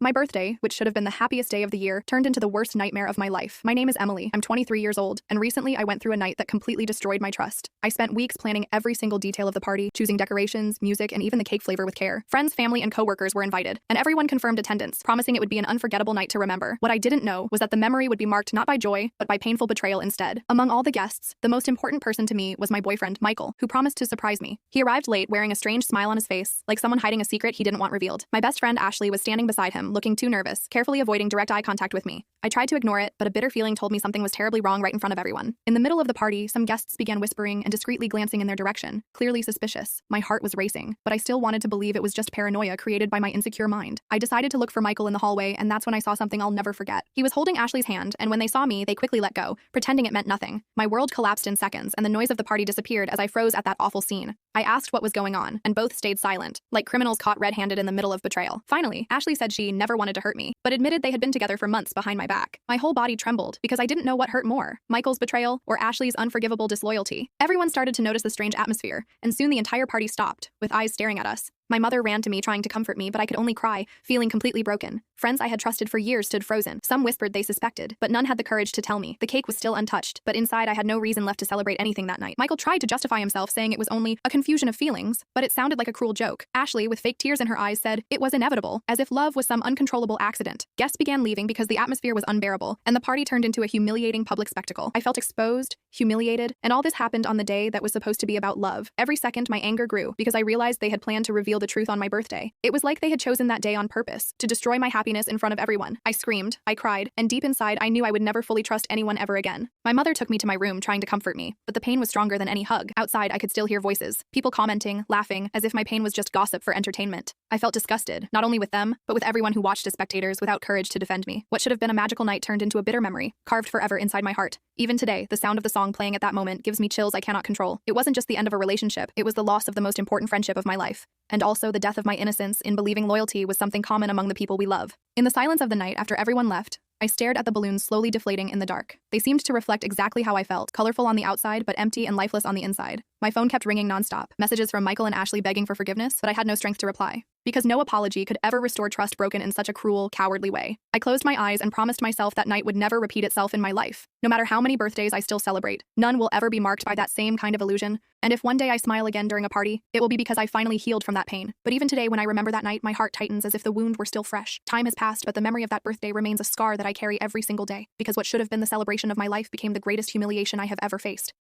My birthday, which should have been the happiest day of the year, turned into the worst nightmare of my life. My name is Emily. I'm 23 years old, and recently I went through a night that completely destroyed my trust. I spent weeks planning every single detail of the party, choosing decorations, music, and even the cake flavor with care. Friends, family, and coworkers were invited, and everyone confirmed attendance, promising it would be an unforgettable night to remember. What I didn't know was that the memory would be marked not by joy, but by painful betrayal instead. Among all the guests, the most important person to me was my boyfriend, Michael, who promised to surprise me. He arrived late wearing a strange smile on his face, like someone hiding a secret he didn't want revealed. My best friend Ashley was standing beside him, looking too nervous, carefully avoiding direct eye contact with me. I tried to ignore it, but a bitter feeling told me something was terribly wrong right in front of everyone. In the middle of the party, some guests began whispering and discreetly glancing in their direction, clearly suspicious. My heart was racing, but I still wanted to believe it was just paranoia created by my insecure mind. I decided to look for Michael in the hallway, and that's when I saw something I'll never forget. He was holding Ashley's hand, and when they saw me, they quickly let go, pretending it meant nothing. My world collapsed in seconds, and the noise of the party disappeared as I froze at that awful scene. I asked what was going on, and both stayed silent, like criminals caught red-handed in the middle of betrayal. Finally, Ashley said she never wanted to hurt me, but admitted they had been together for months behind my back. My whole body trembled because I didn't know what hurt more, Michael's betrayal or Ashley's unforgivable disloyalty. Everyone started to notice the strange atmosphere, and soon the entire party stopped, with eyes staring at us. My mother ran to me trying to comfort me, but I could only cry, feeling completely broken. Friends I had trusted for years stood frozen. Some whispered they suspected, but none had the courage to tell me. The cake was still untouched, but inside I had no reason left to celebrate anything that night. Michael tried to justify himself, saying it was only a confusion of feelings, but it sounded like a cruel joke. Ashley, with fake tears in her eyes, said it was inevitable, as if love was some uncontrollable accident. Guests began leaving because the atmosphere was unbearable, and the party turned into a humiliating public spectacle. I felt exposed, humiliated, and all this happened on the day that was supposed to be about love. Every second, my anger grew because I realized they had planned to reveal the truth on my birthday. It was like they had chosen that day on purpose, to destroy my happiness in front of everyone. I screamed, I cried, and deep inside I knew I would never fully trust anyone ever again. My mother took me to my room trying to comfort me, but the pain was stronger than any hug. Outside I could still hear voices, people commenting, laughing, as if my pain was just gossip for entertainment. I felt disgusted, not only with them, but with everyone who watched as spectators without courage to defend me. What should have been a magical night turned into a bitter memory, carved forever inside my heart. Even today, the sound of the song playing at that moment gives me chills I cannot control. It wasn't just the end of a relationship, it was the loss of the most important friendship of my life. And also the death of my innocence in believing loyalty was something common among the people we love. In the silence of the night after everyone left, I stared at the balloons slowly deflating in the dark. They seemed to reflect exactly how I felt, colorful on the outside but empty and lifeless on the inside. My phone kept ringing nonstop, messages from Michael and Ashley begging for forgiveness, but I had no strength to reply. Because no apology could ever restore trust broken in such a cruel, cowardly way. I closed my eyes and promised myself that night would never repeat itself in my life. No matter how many birthdays I still celebrate, none will ever be marked by that same kind of illusion. And if one day I smile again during a party, it will be because I finally healed from that pain. But even today, when I remember that night, my heart tightens as if the wound were still fresh. Time has passed, but the memory of that birthday remains a scar that I carry every single day, because what should have been the celebration of my life became the greatest humiliation I have ever faced.